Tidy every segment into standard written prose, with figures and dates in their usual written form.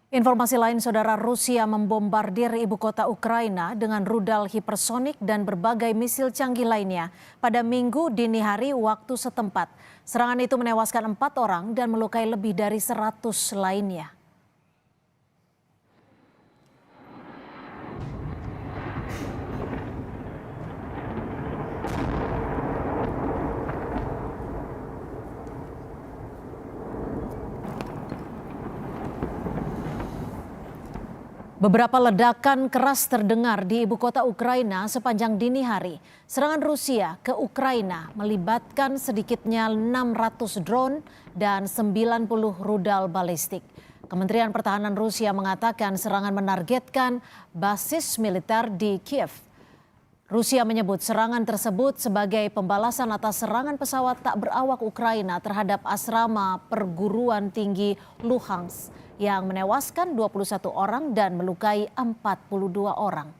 Informasi lain, saudara, Rusia membombardir ibu kota Ukraina dengan rudal hipersonik dan berbagai misil canggih lainnya pada Minggu dini hari waktu setempat. Serangan itu menewaskan 4 orang dan melukai lebih dari 100 lainnya. Beberapa ledakan keras terdengar di ibu kota Ukraina sepanjang dini hari. Serangan Rusia ke Ukraina melibatkan sedikitnya 600 drone dan 90 rudal balistik. Kementerian Pertahanan Rusia mengatakan serangan menargetkan basis militer di Kiev. Rusia menyebut serangan tersebut sebagai pembalasan atas serangan pesawat tak berawak Ukraina terhadap asrama perguruan tinggi Luhansk yang menewaskan 21 orang dan melukai 42 orang.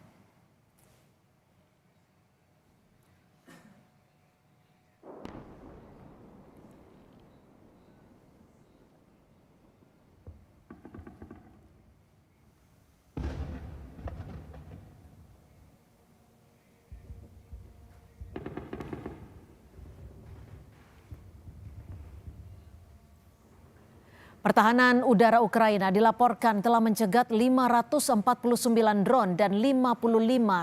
Pertahanan udara Ukraina dilaporkan telah mencegat 549 drone dan 55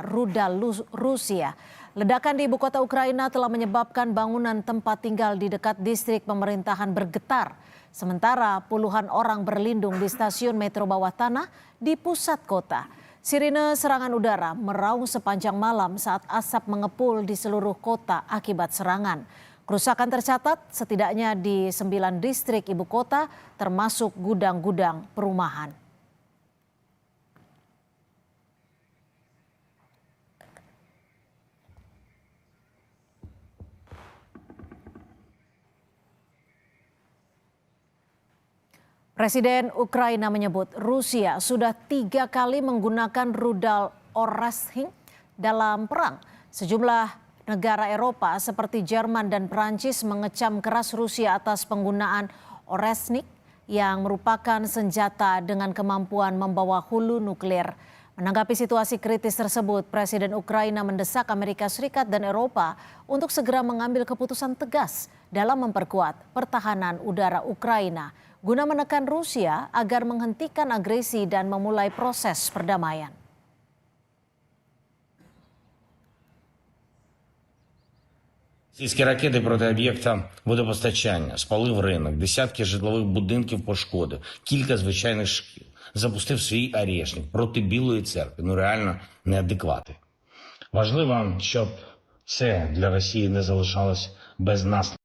rudal Rusia. Ledakan di ibu kota Ukraina telah menyebabkan bangunan tempat tinggal di dekat distrik pemerintahan bergetar. Sementara puluhan orang berlindung di stasiun metro bawah tanah di pusat kota. Sirine serangan udara meraung sepanjang malam saat asap mengepul di seluruh kota akibat serangan. Kerusakan tercatat setidaknya di 9 distrik ibu kota termasuk gudang-gudang perumahan. Presiden Ukraina menyebut Rusia sudah 3 kali menggunakan rudal Oreshnik dalam perang. Sejumlah negara Eropa seperti Jerman dan Prancis mengecam keras Rusia atas penggunaan Oreshnik yang merupakan senjata dengan kemampuan membawa hulu nuklir. Menanggapi situasi kritis tersebut, Presiden Ukraina mendesak Amerika Serikat dan Eropa untuk segera mengambil keputusan tegas dalam memperkuat pertahanan udara Ukraina guna menekan Rusia agar menghentikan agresi dan memulai proses perdamaian. Російські ракети проти об'єкта водопостачання, спалив ринок, десятки житлових будинків пошкодив, кілька звичайних шкіл. Запустив свій арешник проти Білої церкви. Ну реально неадеквати. Важливо, щоб це для Росії не залишалось без наслідків.